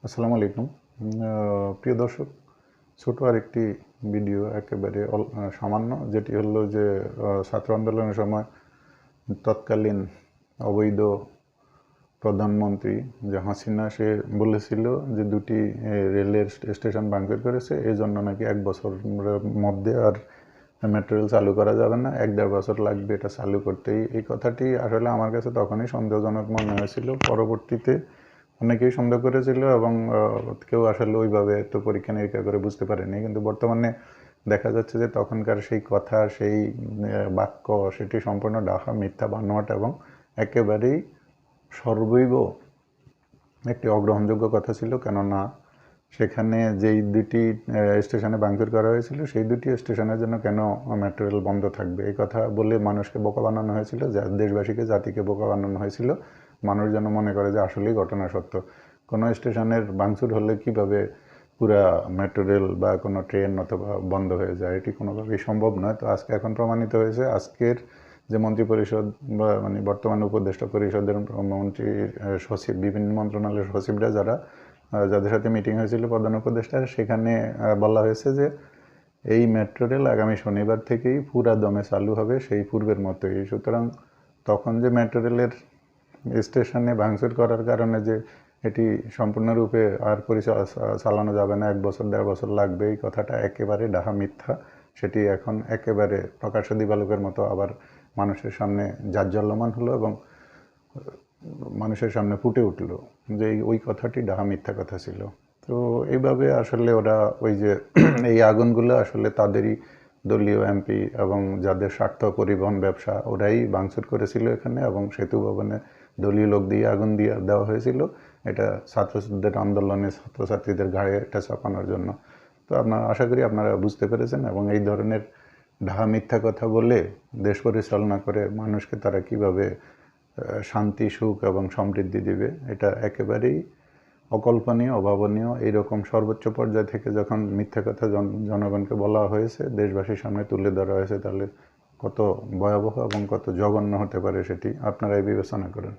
আসসালামু আলাইকুম। প্রিয় দর্শক, ছোট আরেকটি ভিডিও একেবারে সামান্য, যেটি হলো যে ছাত্র আন্দোলনের সময় তৎকালীন অবৈধ প্রধানমন্ত্রী যে হাসিনা, সে বলেছিল যে দুটি রেলের স্টেশন ভাঙচুর করেছে, এই জন্য নাকি 1 বছরের মধ্যে আর মেট্রো রেল চালু করা যাবে না, 1-1.5 বছর লাগবে এটা চালু করতেই। এই কথাটি আসলে আমার কাছে তখনই সন্দেহজনক মনে হয়েছিল। পরবর্তীতে অনেকেই সন্দেহ করেছিল এবং কেউ আসলে ওইভাবে তো পরীক্ষা নিরীক্ষা করে বুঝতে পারেনি। কিন্তু বর্তমানে দেখা যাচ্ছে যে তখনকার সেই কথা, সেই বাক্য, সেটি সম্পূর্ণ ডাহা, মিথ্যা, বানোয়াট এবং একেবারেই সর্বৈব একটি অগ্রহণযোগ্য কথা ছিল। কেননা সেখানে যেই দুটি স্টেশনে ভাঙচুর করা হয়েছিল, সেই দুটি স্টেশনের জন্য কেন মেট্রো রেল বন্ধ থাকবে, এই কথা বলে মানুষকে বোকা বানানো হয়েছিল, দেশবাসীকে, জাতিকে বোকা বানানো হয়েছিল। মানুষ যেন মনে করে যে আসলেই ঘটনা সত্য। কোনো স্টেশনের ভাঙচুর হলে কিভাবে পুরা মেট্রো রেল বা কোনো ট্রেন অথবা বন্ধ হয়ে যায়, এটি কোনোভাবেই সম্ভব নয়। তো আজকে এখন প্রমাণিত হয়েছে। আজকের যে মন্ত্রী পরিষদ বা বর্তমানে উপদেষ্টা পরিষদের মন্ত্রী সচিব, বিভিন্ন মন্ত্রণালয়ের সচিবরা যাদের সাথে মিটিং হয়েছিল প্রধান উপদেষ্টার, সেখানে বলা হয়েছে যে এই মেট্রো রেল আগামী শনিবার থেকেই পুরা দমে চালু হবে, সেই পূর্বের মতোই। সুতরাং তখন যে মেট্রো রেলের স্টেশনে ভাঙচুর করার কারণে যে এটি সম্পূর্ণরূপে আর চালানো যাবে না, 1-1.5 বছর লাগবে, এই কথাটা একেবারে ডাহা, মিথ্যা। সেটি এখন একেবারে প্রকাশ্য দিবালোকের মতো আবার মানুষের সামনে জাজ্জল্যমান হলো এবং মানুষের সামনে ফুটে উঠলো যে ওই কথাটি ডাহা, মিথ্যা কথা ছিল। তো এইভাবে আসলে ওরা ওই যে এই আগুনগুলো আসলে তাদেরই দলীয় এমপি এবং যাদের স্বার্থ পরিবহন ব্যবসা, ওরাই ভাঙচুর করেছিল এখানে, এবং সেতু ভবনে দলীয় লোক দিয়ে আগুন দিয়ে দেওয়া হয়েছিল, এটা ছাত্রদের আন্দোলনে ছাত্রছাত্রীদের ঘাড়ে এটা চাপানোর জন্য। তো আশা করি আপনারা বুঝতে পেরেছেন, এবং এই ধরনের ঢাহা, মিথ্যা কথা বলে দেশ পরিচালনা করে মানুষকে তারা কিভাবে শান্তি, সুখ এবং সমৃদ্ধি দিবে, এটা একেবারেই অকল্পনীয়, অভাবনীয়। এইরকম সর্বোচ্চ পর্যায় থেকে যখন মিথ্যা কথা জনগণকে বলা হয়েছে, দেশবাসীর সামনে তুলে ধরা হয়েছে, তাহলে কত ভয়াবহ এবং কত জঘন্য হতে পারে সেটি আপনারাই বিবেচনা করেন।